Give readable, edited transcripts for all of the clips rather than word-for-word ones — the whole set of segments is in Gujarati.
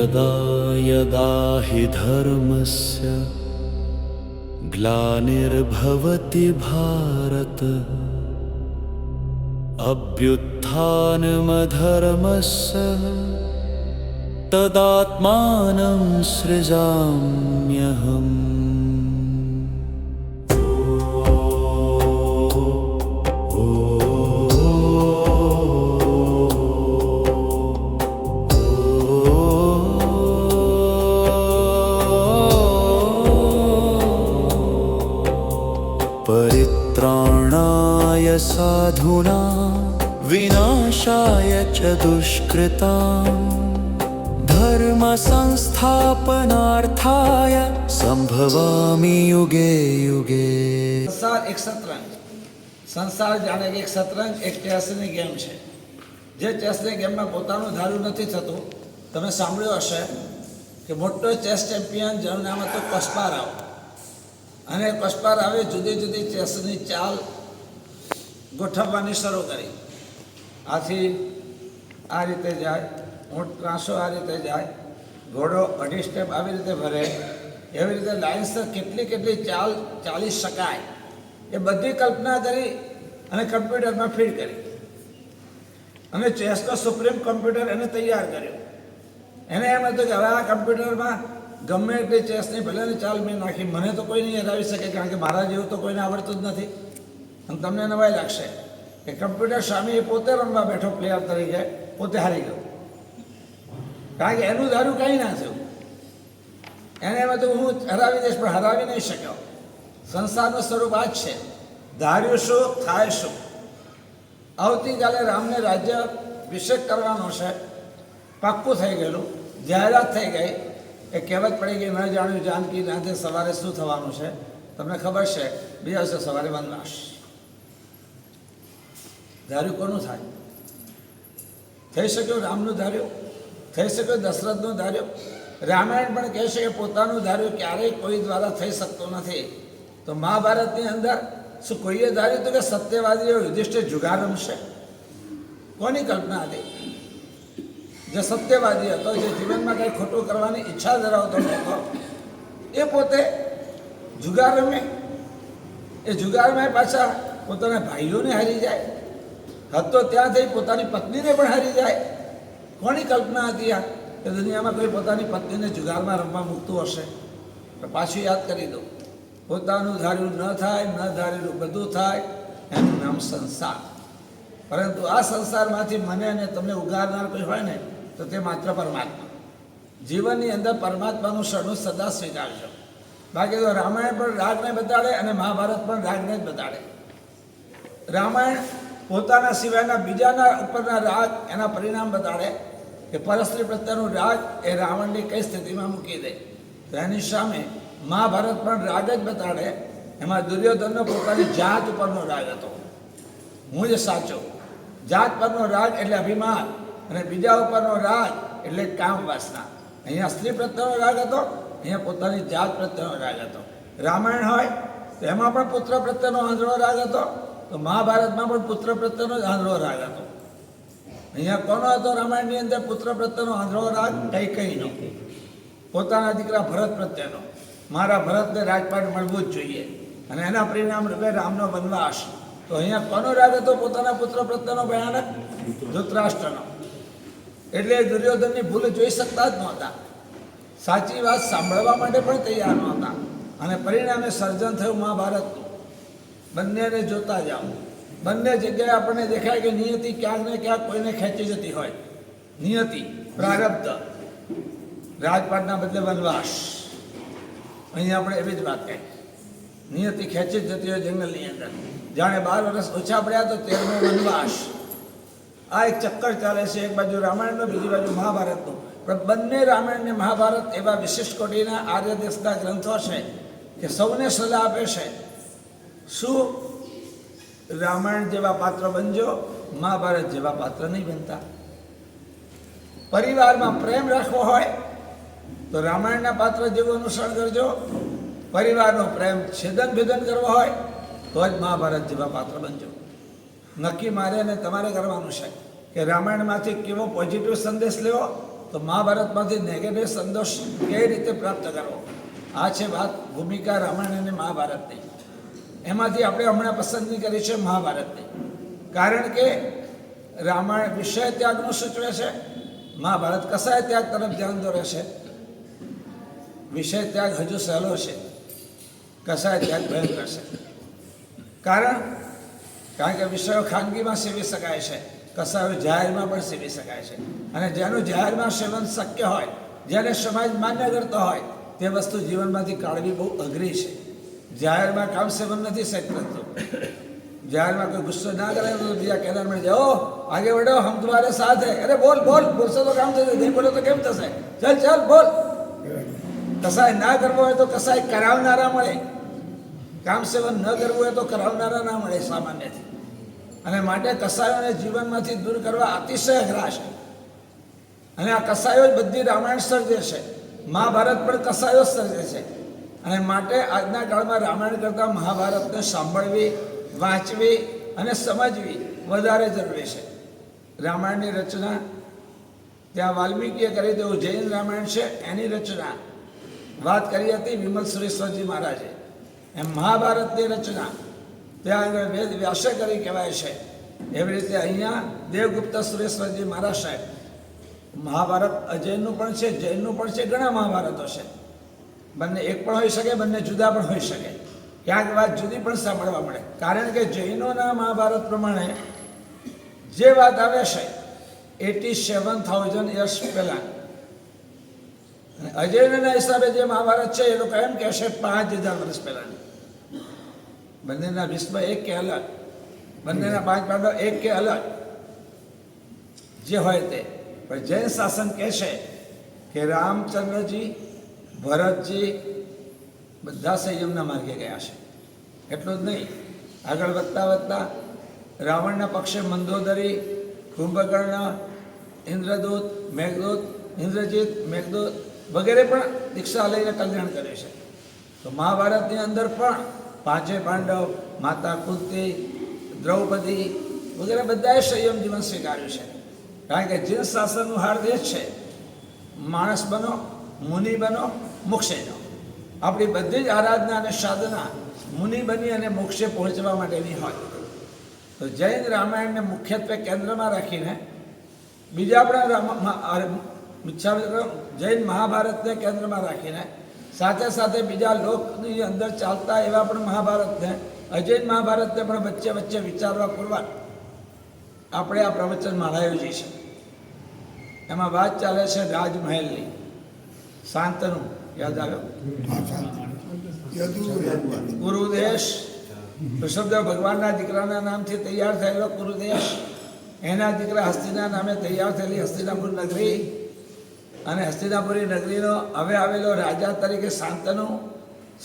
यदा यदा हि धर्मस्य ग्लानिर्भवति भारत अभ्युत्थानमधर्मस्य तदात्मानं सृजाम्यहम्। परित्राणाय साधूनां विनाशाय च दुष्कृतां धर्म संस्थापनार्थाय संभवामि युगे युगे। संसार एक शतरंज, संसार जाने एक शतरंज एक ચેસની ગેમ છે। જે ચેસની ગેમમાં પોતાનું ધાર્યું નથી થતું। તમે સાંભળ્યું હશે કે મોટો ચેસ ચેમ્પિયન જેનું નામ હતું કસ્પારોવ, અને કસ્પારોવે જુદી જુદી ચેસની ચાલ ગોઠવવાની શરૂ કરી। આથી આ રીતે જાય, ઊંટ ત્રાસો આ રીતે જાય, ઘોડો અઢી સ્ટેપ આવી રીતે ભરે, એવી રીતે લાઇન્સર કેટલી કેટલી ચાલ ચાલી શકાય એ બધી કલ્પના કરી અને કમ્પ્યુટરમાં ફીડ કરી, અને ચેસનો સુપ્રીમ કમ્પ્યુટર એને તૈયાર કર્યો। એને એમ હતું કે હવે આ કમ્પ્યુટરમાં ગમે એટલી ચેસની ભલેની ચાલ મેં નાખી, મને તો કોઈ નહીં હરાવી શકે, કારણ કે મારા જેવું તો કોઈને આવડતું જ નથી। અને તમને નવાઈ લાગશે કે કમ્પ્યુટર સામે એ પોતે રમવા બેઠો પ્લેયર તરીકે પોતે હારી ગયો, કારણ કે એનું ધાર્યું કંઈ ના થયું। એને એમ હતું હું હરાવી દઈશ, પણ હરાવી નહીં શક્યો। સંસારનું સ્વરૂપ આ જ છે, ધાર્યું શું થાય શું। આવતીકાલે રામને રાજ્ય અભિષેક કરવાનો છે, પાક્કું થઈ ગયેલું, જાહેરાત થઈ ગઈ, એ કહેવત પડી ગઈ, ન જાણ્યું જાનકી નાથે સવારે શું થવાનું છે। તમને ખબર છે બીજા દિવસે સવારે વનવાસ। ધાર્યું કોનું થાય? થઈ શક્યું રામનું ધાર્યું, થઈ શક્યું દશરથનું ધાર્યું। રામાયણ પણ કહે છે કે પોતાનું ધાર્યું ક્યારેય કોઈ દ્વારા થઈ શકતું નથી। તો મહાભારતની અંદર શું કોઈએ ધાર્યું હતું કે સત્યવાદીઓ યુધિષ્ઠિર જુગાર રમશે? કોની કલ્પના હતી? જે સત્યવાદી હતો, જે જીવનમાં કંઈ ખોટું કરવાની ઈચ્છા ધરાવતો નહોતો, એ પોતે જુગાર રમે। એ જુગારમાં પાછા પોતાના ભાઈઓને હારી જાય, હતો ત્યાંથી પોતાની પત્નીને પણ હારી જાય। કોની કલ્પના હતી આ કે દુનિયામાં કોઈ પોતાની પત્નીને જુગારમાં રમવા મૂકતું હશે? તો પાછું યાદ કરી દો, પોતાનું ધાર્યું ન થાય, ન ધારેલું બધું થાય, એનું નામ સંસાર। પરંતુ આ સંસારમાંથી મને અને તમને ઉગારનાર કોઈ હોય ને તો તે માત્ર પરમાત્મા। જીવનની અંદર પરમાત્માનું શરણું સદા સ્વીકારજો, બાકી તો રામાયણ પણ રાગને બતાડે અને મહાભારત પણ રાગને જ બતાડે। રામાયણ પોતાના સિવાયના બીજાના ઉપરના રાગ એના પરિણામ બતાડે કે પરસ્ત્રી પ્રત્યેનું રાગ એ રાવણની કઈ સ્થિતિમાં મૂકી દે। તો એની સામે મહાભારત પણ રાગ જ બતાડે। એમાં દુર્યોધનનો પોતાની જાત ઉપરનો રાગ હતો, હું જ સાચો। જાત પરનો રાગ એટલે અભિમાન, અને બીજા ઉપરનો રાગ એટલે કામ વાસના। અહીંયા સ્ત્રી પ્રત્યેનો રાગ હતો, અહીંયા પોતાની જાત પ્રત્યેનો રાગ હતો। રામાયણ હોય તો એમાં પણ પુત્ર પ્રત્યેનો આંધળો રાગ હતો, તો મહાભારતમાં પણ પુત્ર પ્રત્યેનો જ આંધળો રાગ હતો। અહીંયા કોનો હતો રામાયણની અંદર પુત્ર પ્રત્યેનો આંધળો રાગ? કૈકેયીનો, પોતાના દીકરા ભરત પ્રત્યેનો। મારા ભરતને રાજપાટ મળવું જ જોઈએ, અને એના પરિણામ રૂપે રામનો વનવાસ। તો અહીંયા કોનો રાગ હતો પોતાના પુત્ર પ્રત્યેનો ભયાનક? ધૃતરાષ્ટ્રનો। એટલે દુર્યોધનની ભૂલ જોઈ શકતા જ નહોતા, સાચી વાત સાંભળવા માટે પણ તૈયાર નહોતા, અને પરિણામે સર્જન થયું મહાભારતનું। બંનેને જોતા જાઓ, બંને જગ્યાએ આપણને દેખાય કે નિયતિ ક્યાંક ને ક્યાંક કોઈને ખેંચી જતી હોય। નિયતિ, પ્રારબ્ધ, રાજપાટના બદલે વનવાસ। અહીં આપણે એવી જ વાત કહી, નિયતિ ખેંચી જ જતી હોય જંગલની અંદર, જાણે 12 વર્ષ ઓછા પડ્યા તો 13મો વનવાસ। આ એક ચક્કર ચાલે છે, એક બાજુ રામાયણનો, બીજી બાજુ મહાભારતનો। પણ બંને રામાયણ અને મહાભારત એવા વિશિષ્ટ કોટીના આર્ય દેશના ગ્રંથો છે કે સૌને સલાહ આપે છે, શું રામાયણ જેવા પાત્ર બનજો, મહાભારત જેવા પાત્ર નહીં બનતા। પરિવારમાં પ્રેમ રાખવો હોય તો રામાયણના પાત્ર જેવું અનુસરણ કરજો, પરિવારનો પ્રેમ છેદન ભેદન કરવો હોય તો જ મહાભારત જેવા પાત્ર બનજો। નક્કી મારે અને તમારે કરવાનું છે કે રામાયણમાંથી કેવો પોઝિટિવ સંદેશ લેવો તો મહાભારતમાંથી નેગેટિવ સંદેશ કઈ રીતે પ્રાપ્ત કરવો, આ છે વાત ભૂમિકા રામાયણ અને મહાભારતની. એમાંથી આપણે હમણાં પસંદગી કરી છે મહાભારતની, કારણ કે રામાયણ વિષય ત્યાગનું સૂચવે છે, મહાભારત કસાય ત્યાગ તરફ ધ્યાન દોરે છે. વિષય ત્યાગ હજુ સહેલો છે, કસાય ત્યાગ ભયંકર છે. કારણ કે વિષયો ખાનગીમાં સેવી શકાય છે, કસાયો જાહેરમાં પણ સેવી શકાય છે. અને જેનું જાહેરમાં સેવન શક્ય હોય, જેને સમાજ માન્ય કરતો હોય, તે વસ્તુ જીવનમાંથી કાઢવી બહુ અઘરી છે. જાહેરમાં કામ સેવન નથી શકતું. જાહેરમાં કોઈ ગુસ્સો ના કરે તો બીજા કેનાર મળે જાય, ઓ આગે વડો હમ તમારે સાથ હે, અરે બોલ બોલ, બોલશો તો કામ થશે, નહીં બોલો તો કેમ થશે, ચાલ ચાલ બોલ. કસાય ના કરવો હોય તો કસાય કરાવનારા મળે, કામ સેવન ન કરવું હોય તો કરાવનારા ના મળે સામાન્યથી. અને માટે કસાયોને જીવનમાંથી દૂર કરવા અતિશય અઘરા છે. અને આ કસાયો જ બધી રામાયણ સર્જે છે, મહાભારત પણ કસાયો સર્જે છે. અને માટે આજના કાળમાં રામાયણ કરતાં મહાભારતને સાંભળવી, વાંચવી અને સમજવી વધારે જરૂરી છે. રામાયણની રચના ત્યાં વાલ્મીકીએ કરી, તેવું જૈન રામાયણ છે એની રચના વાત કરી હતી વિમલ સુરેશ્વરજી મહારાજે. એમ મહાભારતની રચના ત્યાં આગળ વેદ વ્યાસે કરી કહેવાય છે. એવી રીતે અહીંયા દેવગુપ્ત સુરેશ્વરજી મહારાજ સાહેબ, મહાભારત અજૈનનું પણ છે, જૈનનું પણ છે, ઘણા મહાભારતો છે. બંને એક પણ હોઈ શકે, બંને જુદા પણ હોઈ શકે. ક્યાંક વાત જુદી પણ સાંભળવા મળે, કારણ કે જૈનોના મહાભારત પ્રમાણે જે વાત આવે છે 87,000 યર્સ પહેલાં, અને અજૈનના હિસાબે જે મહાભારત છે એ લોકો એમ કહે છે 5,000 વર્ષ પહેલાંની. બંનેના ભીષ્મ એક કે અલગ, બંનેના 5 પાંડવ એક કે અલગ, જે હોય તે. પણ જૈન શાસન કહે છે કે રામચંદ્રજી, ભરતજી બધા સંયમના માર્ગે ગયા છે. એટલું જ નહીં, આગળ વધતા વધતા રાવણના પક્ષે મંદોદરી, કુંભકર્ણ, ઇન્દ્રદૂત, મેઘદૂત, ઇન્દ્રજીત, મેઘદૂત વગેરે પણ દીક્ષા લઈને કલ્યાણ કરે છે. તો મહાભારતની અંદર પણ 5 પાંડવ, માતા કુંતી, દ્રૌપદી વગેરે બધાએ સંયમ જીવન સ્વીકાર્યું છે. કારણ કે જૈન શાસનનું હાર્દ એ છે, માણસ બનો, મુનિ બનો, મોક્ષે જાઓ. આપણી બધી જ આરાધના અને સાધના મુનિ બની અને મોક્ષે પહોંચવા માટેની હોય. તો જૈન રામાયણને મુખ્યત્વે કેન્દ્રમાં રાખીને, બીજા પણ જૈન મહાભારતને કેન્દ્રમાં રાખીને, સાથે સાથે બીજા લોકની અંદર ચાલતા એવા પણ મહાભારતને, અજૈન મહાભારતને પણ વચ્ચે વચ્ચે વિચારવા પૂરવા આપણે આ પ્રવચન માળા યોજી છે. એમાં વાત ચાલે છે રાજમહેલની. શાંતનું યાદ આવ્યો? કુરુદેશ, ઋષભદેવ ભગવાનના દીકરાના નામથી તૈયાર થયેલો કુરુદેશ, એના દીકરા હસ્તિના નામે તૈયાર થયેલી હસ્તિનાપુર નગરી, અને હસ્તિનાપુરી નગરીનો હવે આવેલો રાજા તરીકે શાંતનુ,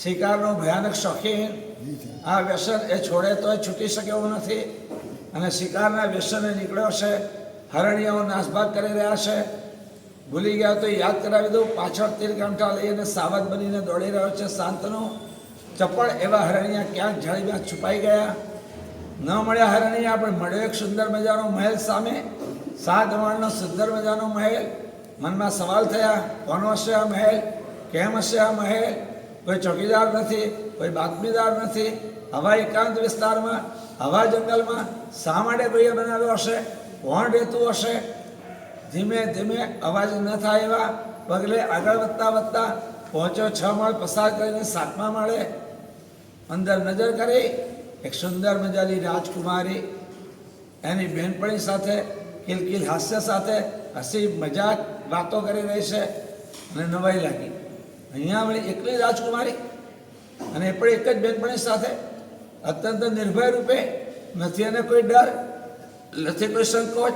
શિકારનો ભયાનક શોખીન. આ વ્યસન એ છોડે તોય છૂટી શકે એવું નથી, અને શિકારના વ્યસને નીકળ્યો છે. હરણીયાઓ નાસભાગ કરી રહ્યા છે. ભૂલી ગયા તો યાદ કરાવી દઉં, પાછળ તીરકાંઠા લઈને સાવધ બનીને દોડી રહ્યો છે શાંતનુ. ચપળ એવા હરણીયા ક્યાંક ઝાડીમાં છુપાઈ ગયા, ન મળ્યા હરણીયા, પણ મળ્યો એક સુંદર મજાનો મહેલ સામે, 7 માળનો સુંદર મજાનો મહેલ. મનમાં સવાલ થયા, કોનો હશે આ મહેલ, કેમ હશે આ મહેલ? કોઈ ચોકીદાર નથી, કોઈ બાતમીદાર નથી, હવા એકાંત વિસ્તારમાં, હવા જંગલમાં શા માટે કોઈએ બનાવ્યો હશે? કોણ રહેતું હશે? ધીમે ધીમે અવાજ ન થાય એવા પગલે આગળ વધતા વધતા પહોંચ્યો. 6 માળ પસાર કરીને 7મા માળે અંદર નજર કરી, એક સુંદર મજાની રાજકુમારી એની બહેનપણી સાથે કિલકિલ હાસ્ય સાથે હસી મજાક વાતો કરી રહી છે. અને નવાઈ લાગી, અહીંયા વળી એકલી રાજકુમારી, અને એ પણ એક જ બહેનપણી સાથે, અત્યંત નિર્ભય રૂપે. નથી એને કોઈ ડર, નથી કોઈ સંકોચ,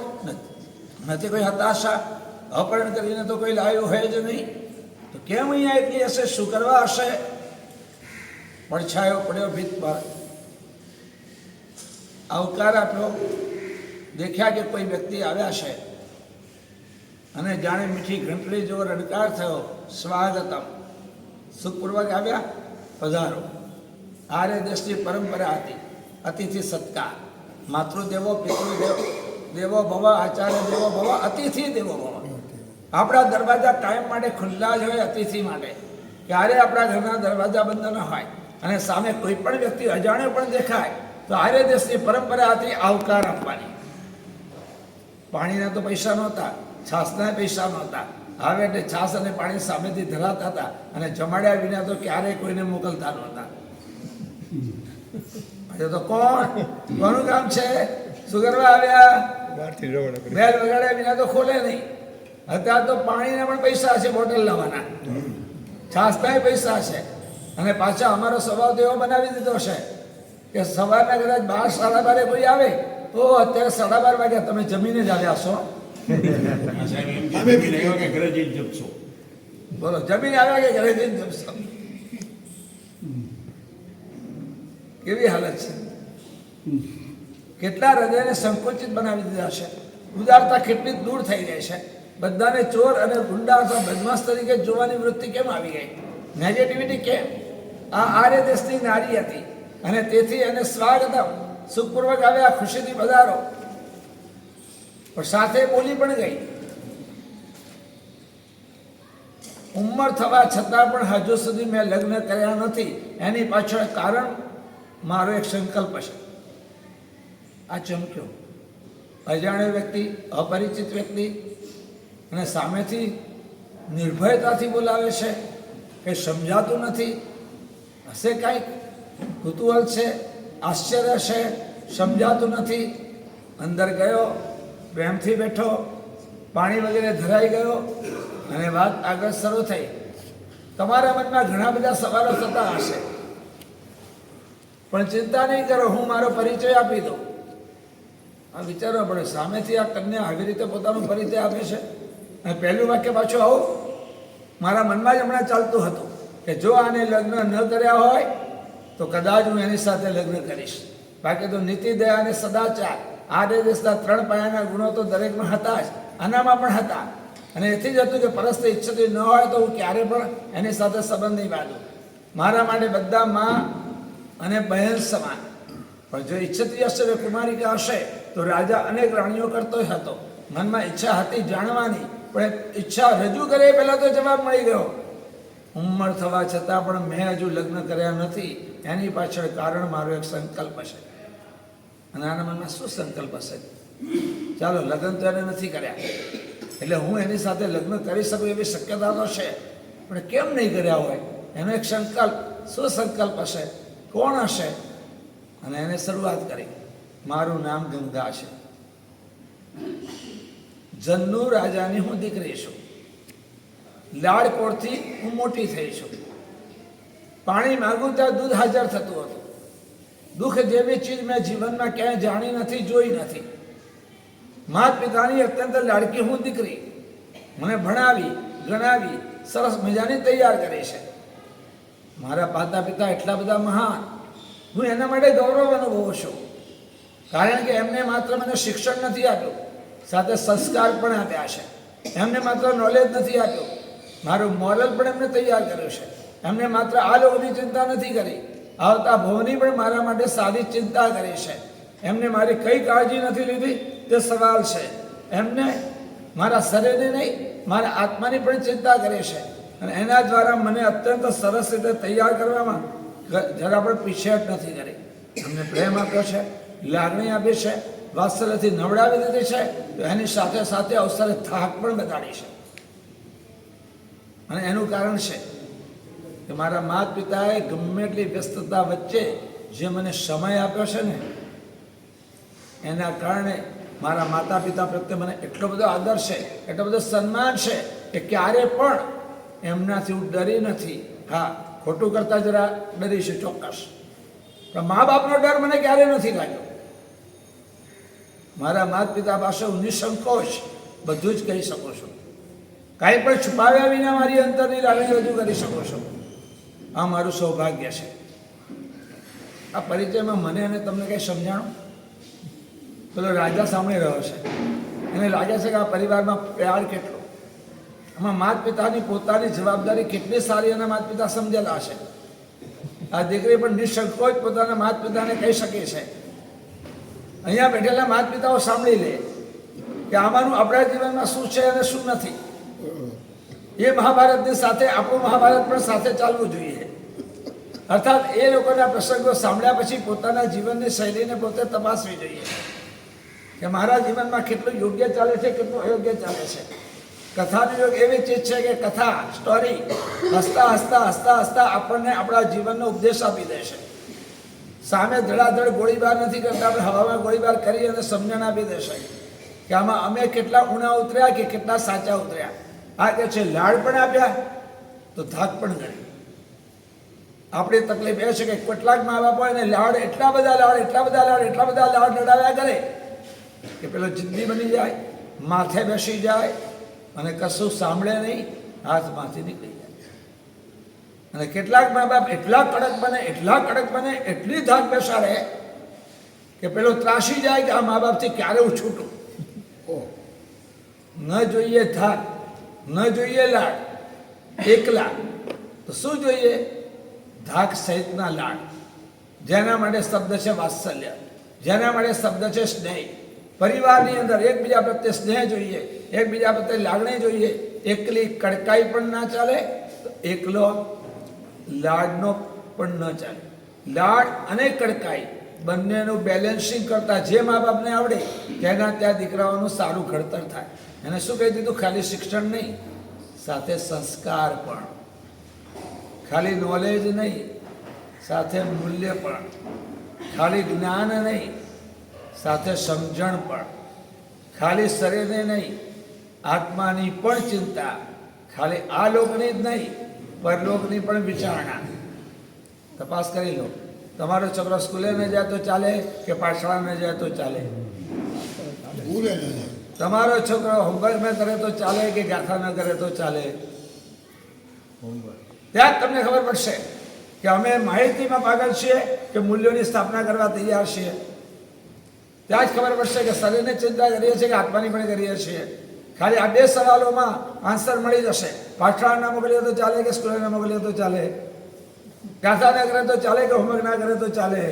નથી કોઈ હતાશા. અપહરણ કરીને તો કોઈ લાવ્યું હોય જ નહીં, તો કેમ અહીંયા એકલી હશે? શું કરવા હશે? પડછાયો પડ્યો ભીત પર, આવકાર આપ્યો. દેખ્યા કે કોઈ વ્યક્તિ આવ્યા છે, અને જાણે મીઠી ઘંટડી જેવો રણકાર થયો. સ્વાગતમ, સુખપૂર્વક આવ્યા, પધારો. આર્ય દેશની પરંપરા હતી અતિથિ સત્કાર. માતૃદેવો પિતૃદેવ દેવો ભવ, આચાર્ય દેવો ભવ, અતિથિ દેવો ભવ. આપણા દરવાજા કાયમ માટે ખુલ્લા જ હોય અતિથિ માટે. ક્યારે આપણા ઘરના દરવાજા બંધ ન હોય અને સામે કોઈ પણ વ્યક્તિ અજાણ્યો પણ દેખાય તો આર્ય દેશની પરંપરા હતી આવકાર આપવાની. પાણીના તો પૈસા નહોતા, છાસના પૈસા નહોતા. હવે એટલે છાસ અને પાણી સામેથી ધરાતા હતા અને જમાડ્યા વિના તો ક્યારેય કોઈને મોકલતા નહોતા. તો કોનું કામ છે? શું કરવા આવ્યા? બેલ વગાડ્યા વિના તો ખોલે નહીં. અત્યારે તો પાણીના પણ પૈસા છે, બોટલ લાવવાના, છાસના પૈસા છે. અને પાછા અમારો સ્વભાવ તો એવો બનાવી દીધો છે કે સવારના કદાચ 12-12:30 કોઈ આવે તો અત્યારે 12:30 વાગ્યા તમે જમીને જ આવ્યા છો. બોલો, જમીને આવ્યા કે ઘરે જઈને જમશો? કેવી હાલત છે! કેટલા હૃદયને સંકુચિત બનાવી દીધા છે. ઉદારતા કેટલી દૂર થઈ ગઈ છે. બધાને ચોર અને ગુંડા અથવા બદમાશ તરીકે જોવાની વૃત્તિ કેમ આવી ગઈ? નેગેટિવિટી કેમ? આ આર્ય દેશની નારી હતી અને તેથી એને સ્વાગતમ, સુખપૂર્વક આવ્યા, ખુશીથી પધારો. પણ સાથે બોલી પણ ગઈ. ઉંમર થવા છતાં પણ હજુ સુધી મેં લગ્ન કર્યા નથી. એની પાછળ કારણ મારો એક સંકલ્પ છે. આ ચમક્યો. અજાણ્યો વ્યક્તિ, અપરિચિત વ્યક્તિ અને સામેથી નિર્ભયતાથી બોલાવે છે. કંઈ સમજાતું નથી. હશે કાંઈક કુતૂહલ છે, આશ્ચર્ય છે, સમજાતું નથી. અંદર ગયો, પ્રેમથી બેઠો, પાણી વગેરે ધરાઈ ગયો અને વાત આગળ શરૂ થઈ. તમારા મનમાં ઘણા બધા સવાલો થતા હશે, પણ ચિંતા નહીં કરો, હું મારો પરિચય આપી દઉં. આ વિચારવા પડે, સામેથી આ કન્યા આવી રીતે પોતાનો પરિચય આપે છે અને પહેલું વાક્ય પાછું આવું મારા મનમાં જ હમણાં ચાલતું હતું કે જો આને લગ્ન ન કર્યા હોય તો કદાચ હું એની સાથે લગ્ન કરીશ. બાકી તો નીતિ, દયા અને સદાચાર, આ દેશના 3 પાયાના ગુણો તો દરેકમાં હતા જ, આનામાં પણ હતા. અને એથી જ હતું કે પરસ્તે ઈચ્છતી ન હોય તો હું ક્યારે પણ એની સાથે સંબંધ નહીં બાંધું. મારા માટે બધા માં અને બહેન સમાન. પણ જો ઈચ્છતી હશે તો કુમારિકા હશે તો રાજા અનેક રાણીઓ કરતો હતો. મનમાં ઈચ્છા હતી જાણવાની, પણ ઈચ્છા રજૂ કરે એ પહેલાં તો જવાબ મળી ગયો. ઉંમર થવા છતાં પણ મેં હજુ લગ્ન કર્યા નથી. એની પાછળ કારણ મારો એક સંકલ્પ છે. અને આના મનમાં શું સંકલ્પ હશે? ચાલો, લગ્ન તો એને નથી કર્યા એટલે હું એની સાથે લગ્ન કરી શકું એવી શક્યતા તો છે, પણ કેમ નહીં કર્યા હોય? એનો એક સંકલ્પ, શું સંકલ્પ હશે? કોણ હશે? અને એને શરૂઆત કરી. મારું નામ ગંગા છે. જન્નુ રાજાની હું દીકરી છું. લાડકોડથી હું મોટી થઈ છું. પાણી માગું ત્યાં દૂધ હાજર થતું હતું. દુઃખ જેવી ચીજ મેં જીવનમાં ક્યાંય જાણી નથી, જોઈ નથી. માતા પિતાની અત્યંત લાડકી હું દીકરી. મને ભણાવી, ગણાવી, સરસ મજાની તૈયાર કરી છે. મારા માતા પિતા એટલા બધા મહાન, હું એના માટે ગૌરવ અનુભવું છું. કારણ કે એમને માત્ર મને શિક્ષણ નથી આપ્યું, સાથે સંસ્કાર પણ આપ્યા છે. એમને માત્ર નોલેજ નથી આપ્યું, મારું મોરલ પણ એમને તૈયાર કર્યું છે. એમને માત્ર આ લોકોની ચિંતા નથી કરી, આવતા ભવની પણ મારા માટે સારી ચિંતા કરી છે. એમને મારી કઈ કાળજી નથી લીધી તે સવાલ છે. એમને મારા શરીરની નહીં, મારા આત્માની પણ ચિંતા કરી છે. અને એના દ્વારા મને અત્યંત સરસ રીતે તૈયાર કરવામાં જરા પણ પીછેહટ નથી કરી. એમને પ્રેમ આપ્યો છે, લાગણી આપી છે, વાત્સલ્યથી નવડાવી દીધી છે. તો એની સાથે સાથે અવસરે થાક પણ બતાડી છે. અને એનું કારણ છે કે મારા માતા પિતાએ ગમે એટલી વ્યસ્તતા વચ્ચે જે મને સમય આપ્યો છે ને, એના કારણે મારા માતા પિતા પ્રત્યે મને એટલો બધો આદર છે, એટલો બધો સન્માન છે કે ક્યારે પણ એમનાથી હું ડરી નથી. હા, ખોટું કરતા જરા ડરી છે ચોક્કસ, પણ મા બાપનો ડર મને ક્યારે નથી લાગ્યો. મારા માતા પિતા પાસે હું નિસંકોચ બધું જ કહી શકું છું. કાંઈ પણ છુપાવ્યા વિના મારી અંતરની લાગણી રજૂ કરી શકો છો. આ મારું સૌભાગ્ય છે. આ પરિચયમાં મને અને તમને કંઈ સમજાણું? પેલો રાજા સાંભળી રહ્યો છે, એને લાગે છે કે આ પરિવારમાં પ્યાર કેટલો, આમાં માતા પિતાની પોતાની જવાબદારી કેટલી સારી એના માતા પિતા સમજેલા છે. આ દીકરી પણ નિસંકોચ પોતાના માતા પિતાને કહી શકે છે. અહીંયા બેઠેલા માતા પિતાઓ સાંભળી લે કે આમાંનું આપણા જીવનમાં શું છે અને શું નથી. એ મહાભારતની સાથે આપણું મહાભારત પણ સાથે ચાલવું જોઈએ. અર્થાત એ લોકોના પ્રસંગો સાંભળ્યા પછી પોતાના જીવનની શૈલીને પોતે તપાસવી જોઈએ કે મારા જીવનમાં કેટલું યોગ્ય ચાલે છે, કેટલું અયોગ્ય ચાલે છે. કથાનો યોગ એવી ચીજ છે કે કથા સ્ટોરી હસતા હસતા હસતા હસતા આપણને આપણા જીવનનો ઉપદેશ આપી દે છે. સામે ધડાધડ ગોળીબાર નથી કરતા, આપણે હવામાં ગોળીબાર કરી અને સમજણ આપી દેશે કે આમાં અમે કેટલા ઊણા ઉતર્યા કે કેટલા સાચા ઉતર્યા. આ કે છે લાડ પણ આપ્યા તો ધાક પણ ગણી. આપણી તકલીફ એ છે કે કેટલાક મા બાપ હોય ને લાડ એટલા બધા લાડ લડાવ્યા કરે કે પેલો જિંદગી બની જાય, માથે બેસી જાય અને કશું સાંભળે નહીં, હાથમાંથી નીકળી જાય. અને કેટલાક મા બાપ એટલા કડક બને એટલી ધાક બેસાડે કે પેલો ત્રાસી જાય કે આ મા બાપથી ક્યારે હું છૂટું. ન જોઈએ ધાક, ન જોઈએ લાડ એકલા, તો શું જોઈએ? ધાક સહિતના લાડ. જેના માટે શબ્દ છે વાત્સલ્ય, જેના માટે શબ્દ છે સ્નેહ. પરિવારની અંદર એકબીજા પ્રત્યે સ્નેહ જોઈએ, એકબીજા પ્રત્યે લાગણી જોઈએ. એકલી કડકાઈ પણ ના ચાલે, એકલો લાડનો પણ ન ચાલે. લાડ અને કડકાઈ બંનેનું બેલેન્સિંગ કરતા જે મા બાપને આવડે તેના ત્યાં દીકરાઓનું સારું ઘડતર થાય. એને શું કહી દીધું? ખાલી શિક્ષણ નહીં, સાથે સંસ્કાર પણ. ખાલી નોલેજ નહીં, સાથે મૂલ્ય પણ. ખાલી જ્ઞાન નહીં, સાથે સમજણ પણ. ખાલી શરીરને નહીં, આત્માની પણ ચિંતા. ખાલી આ લોકની જ નહીં, પરલોકની પણ વિચારણા. તપાસ કરી લો, તમારો છોકરો સ્કૂલે ન જાય તો ચાલે કે પાઠશાળા ન જાય તો ચાલે? તમારો છોકરો હોમવર્ક ન કરે તો ચાલે કે ગાથા ન કરે તો ચાલે? ત્યાં જ તમને ખબર પડશે કે અમે માહિતીમાં પાગલ છીએ કે મૂલ્યોની સ્થાપના કરવા તૈયાર છીએ. ત્યાં જ ખબર પડશે કે શરીરની ચિંતા કરીએ છીએ કે આત્માની પણ કરીએ છીએ. ખાલી આ બે સવાલોમાં આન્સર મળી જશે. પાઠશાળા ના મોકલીએ તો ચાલે કે સ્કૂલે ના મોકલીએ તો ચાલે? ગાથા ના કરે તો ચાલે કે હોમવર્ક ના કરે તો ચાલે?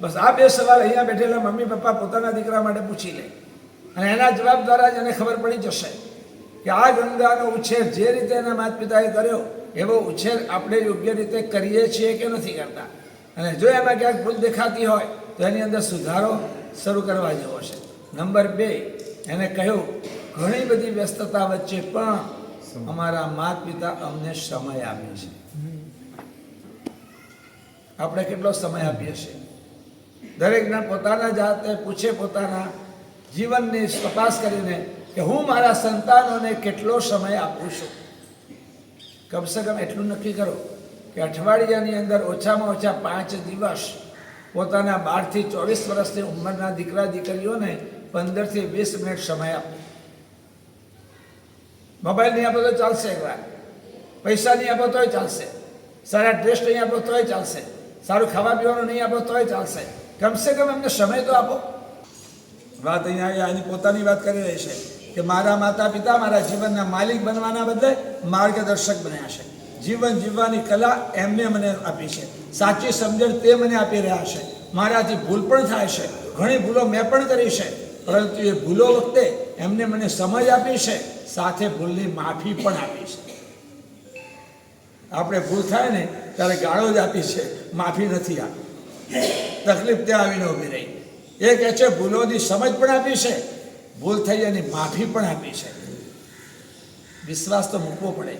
બસ આ બે સવાલ અહીંયા બેઠેલા મમ્મી પપ્પા પોતાના દીકરા માટે પૂછી લે અને એના જવાબ દ્વારા જ એને ખબર પડી જશે કે આ ગંગાનો ઉછેર જે રીતે એના માતા પિતાએ કર્યો એવો ઉછેર આપણે યોગ્ય રીતે કરીએ છીએ કે નથી કરતા. અને જો એમાં ક્યાંક ભૂલ દેખાતી હોય તો એની અંદર સુધારો શરૂ કરવા જેવો છે. નંબર 2, એને કહ્યું ઘણી બધી વ્યસ્તતા વચ્ચે પણ અમારા માતા પિતા અમને સમય આપે છે. આપણે કેટલો સમય આપીએ છીએ? દરેકના પોતાના જાતે પૂછે, પોતાના જીવનની તપાસ કરીને કે હું મારા સંતાનોને કેટલો સમય આપું છું. કમસે કમ એટલું નક્કી કરો કે અઠવાડિયાની અંદર ઓછામાં ઓછા 5 દિવસ પોતાના 12 થી 24 વર્ષની ઉંમરના દીકરા દીકરીઓને 15 થી 20 મિનિટ સમય આપો. મોબાઈલ નહીં આપો તો ચાલશે, એકવાર પૈસા નહીં આપો તોય ચાલશે, સારા ડ્રેસ નહીં આપો તોય ચાલશે, સારું ખાવા પીવાનું નહીં આપો તોય ચાલશે. કમસે કમ એમને સમય તો આપો. વાત અહીંયા એની પોતાની વાત કરી રહી છે કે મારા માતા પિતા મારા જીવનના માલિક બનવાના બદલે માર્ગદર્શક બન્યા છે. જીવન જીવવાની કલા એમને મને આપી છે, સાચી સમજણ તે મને આપી રહ્યા છે. મારાથી ભૂલ પણ થાય છે, ઘણી ભૂલો મેં પણ કરી છે, પરંતુ એ ભૂલો વખતે એમને મને સમજ આપી છે, સાથે ભૂલની માફી પણ આપી છે. આપણે ભૂલ થાય ને ત્યારે ગાળો જ આપી છે, માફી નથી આપી. તકલીફ ત્યાં આવીને ઊભી રહી. એ કહે છે ભૂલોની સમજ પણ આપી છે, ભૂલ થઈ એની માફી પણ આપી છે. વિશ્વાસ તો મૂકવો પડે.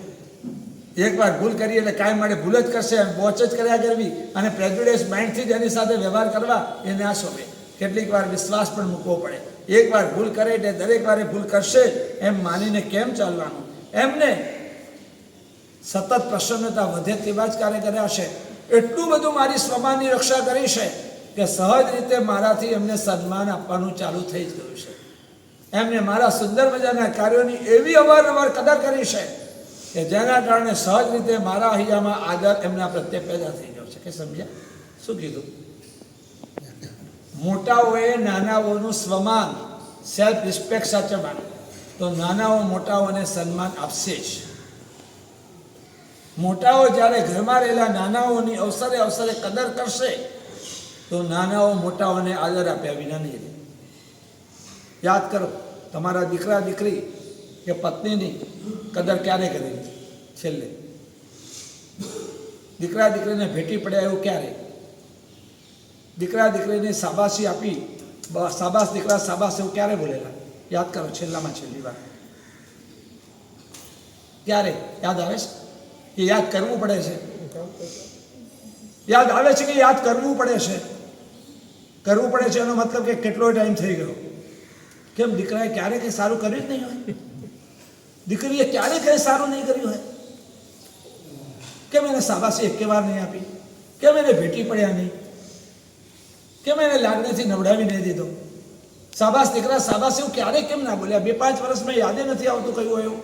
એકવાર ભૂલ કરીએ એટલે કાંઈ માટે ભૂલ જ કરશે, વોચ જ કર્યા કરવી અને પ્રેજ્યુડિસ માઇન્ડથી જ એની સાથે વ્યવહાર કરવા એ ના શોભે. કેટલીક વાર વિશ્વાસ પણ મૂકવો પડે. એકવાર ભૂલ કરે એટલે દરેક વારે ભૂલ કરશે એમ માનીને કેમ ચાલવાનું? એમને સતત પ્રસન્નતા વધે તેવા જ કાર્ય કર્યા છે. એટલું બધું મારી સ્વમાનની રક્ષા કરી છે કે સહજ રીતે મારાથી એમને સન્માન આપવાનું ચાલુ થઈ જ ગયું છે. એમને મારા સુંદર મજાના કાર્યોની એવી અવારનવાર કદર કરી છે કે જેના કારણે સહજ રીતે મારા હૈયામાં આદર એમના પ્રત્યે પેદા થઈ ગયો છે. કે સમજ્યા શું કીધું? મોટાઓએ નાનાઓનું સ્વમાન, સેલ્ફ રિસ્પેક્ટ સાચવવાનું, તો નાનાઓ મોટાઓને સન્માન આપશે જ. મોટાઓ જ્યારે ઘરમાં રહેલા નાનાઓની અવસરે અવસરે કદર કરશે તો નાનાઓ મોટાઓને આદર આપ્યા વિના નહીં રહે. યાદ કરો, તમારા દીકરા દીકરી કે પત્નીની કદર ક્યારે કરી છેલ્લે? દીકરા દીકરીને ભેટી પડ્યા એવું ક્યારે? દીકરા દીકરીને શાબાશી આપી, શાબાશ દીકરા શાબાશ એવું ક્યારે બોલેલા? યાદ કરો, છેલ્લામાં છેલ્લી વાર ક્યારે યાદ આવે છે? એ યાદ કરવું પડે છે. યાદ આવે છે કે યાદ કરવું પડે છે? કરવું પડે છે એનો મતલબ કે કેટલો ટાઈમ થઈ ગયો. કેમ દીકરાએ ક્યારે કંઈ સારું કર્યું જ નહીં હોય? દીકરીએ ક્યારે કંઈ સારું નહીં કર્યું હોય? કેમ એને શાબાશી એકે વાર નહીં આપી? કેમ એને ભેટી પડ્યા નહીં? કેમ એને લાગણીથી નવડાવી નહીં દીધો? શાબાશ દીકરા શાબાશ એવું ક્યારે કેમ ના બોલ્યા? 2-5 વર્ષમાં યાદે નથી આવતું કયું એવું.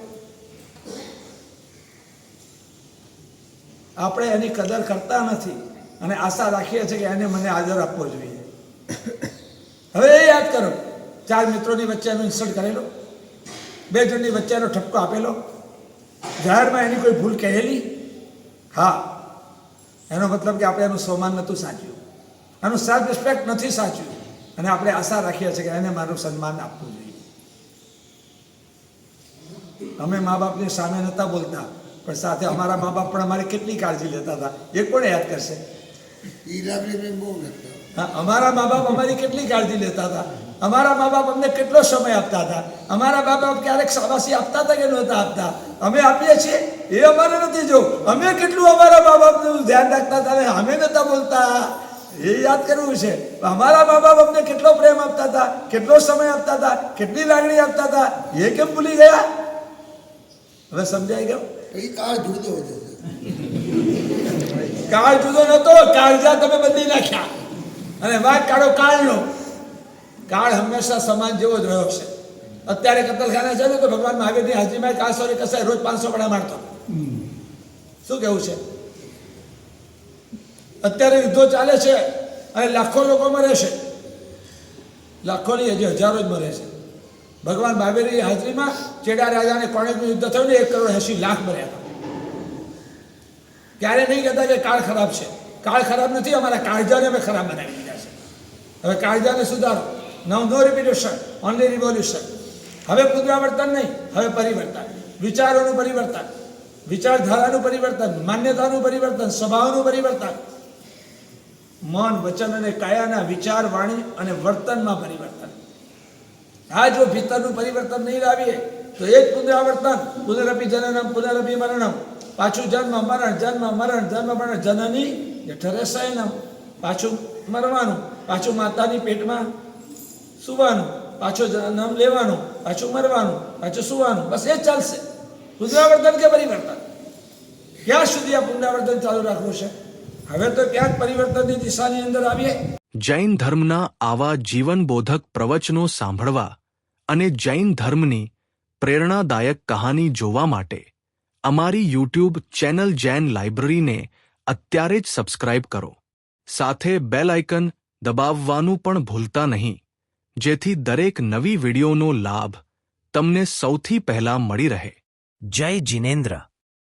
આપણે એની કદર કરતા નથી અને આશા રાખીએ છીએ કે એને મને આદર આપવો જોઈએ. હવે એ યાદ કરો, 4 મિત્રોની વચ્ચે એનું ઇન્સલ્ટ કરેલો, 2 જણની વચ્ચે એનો ઠપકો આપેલો, જાહેરમાં એની કોઈ ભૂલ કહેલી. હા, એનો મતલબ કે આપણે એનું સન્માન નહોતું સાચ્યું, એનું સેલ્ફ રિસ્પેક્ટ નથી સાચ્યું અને આપણે આશા રાખીએ છીએ કે એને મારું સન્માન આપવું જોઈએ. અમે મા બાપની સામે નહોતા બોલતા, પણ સાથે અમારા મા બાપ પણ અમારી કેટલી કાળજી લેતા હતા એ કોણ યાદ કરશે? હા, અમારા મા બાપ અમારી કેટલી કાળજી લેતા હતા, અમારા મા બાપ અમને કેટલો સમય આપતા હતા, અમારા મા બાપ ક્યારેક શાબાશી આપતા હતા કે નહોતા આપતા? અમે આપીએ છીએ એ અમારે નથી જો, અમે કેટલું અમારા મા બાપનું ધ્યાન રાખતા હતા અને અમે નહોતા બોલતા એ યાદ કરવું છે. અમારા મા બાપ અમને કેટલો પ્રેમ આપતા હતા, કેટલો સમય આપતા હતા, કેટલી લાગણી આપતા હતા એ કેમ ભૂલી ગયા? હવે સમજાઈ ગયો? કાળ જુદો હતો. કાળ જુદો નતો, કાળજા તમે બદલી નાખ્યા અને વાત કાઢો કાળનો. કાળ હંમેશા સમાન જેવો જ રહ્યો છે. અત્યારે કતલખાના છે ને તો ભગવાન મહાવીરની હાજરીમાં કાળસોરી કસાય રોજ 500 પડા મારતો. શું કેવું છે? અત્યારે યુદ્ધો ચાલે છે અને લાખો લોકો મરે છે, લાખોની હજી હજારો જ મરે છે. ભગવાન મહાવીરની હાજરીમાં ચેડા રાજા અને કોણેકનું યુદ્ધ થયું ને 1,80,00,000 મર્યા હતા. ક્યારે નહીં કહેતા કે કાળ ખરાબ છે. કાળ ખરાબ નથી, અમારા કાળજાને અમે ખરાબ બનાવી દીધા છે. હવે કાળજાને સુધારો. નો રિપિટેશન, ઓનલી રિવોલ્યુશન. હવે પુનરાવર્તન નહીં, હવે પરિવર્તન. વિચારોનું પરિવર્તન, વિચારધારાનું પરિવર્તન, માન્યતાનું પરિવર્તન, સ્વભાવનું પરિવર્તન, મન વચન અને કાયાના વિચાર વાણી અને વર્તનમાં પરિવર્તન. આ જો ભીતરનું પરિવર્તન નહીં લાવીએ તો એ જ પુનરાવર્તન. પુનરપી જનનમ પુનરપી મરણમ. પાછું જન્મ મરણ, જન્મ મરણ, જન્મ મરણ. જનની જઠરે શયનમ. પાછું મરવાનું, પાછું માતાની પેટમાં સુવાનું, પાછું જન્મ લેવાનું, પાછું મરવાનું, પાછું સુવાનું. બસ એ જ ચાલશે. પુનરાવર્તન કે પરિવર્તન? ક્યાં સુધી આ પુનરાવર્તન ચાલુ રાખવું છે? હવે તો ક્યાંક પરિવર્તનની દિશાની અંદર આવીએ. જૈન ધર્મના આવા જીવનબોધક પ્રવચનો સાંભળવા અને જૈન ધર્મની પ્રેરણાદાયક કહાની જોવા માટે અમારી યુટ્યુબ ચેનલ જૈન લાઇબ્રેરીને અત્યારે જ સબસ્ક્રાઇબ કરો. સાથે બેલ આઇકન દબાવવાનું પણ ભૂલતા નહીં, જેથી દરેક નવી વિડીયોનો લાભ તમને સૌથી પહેલા મળી રહે. જય જિનેન્દ્ર.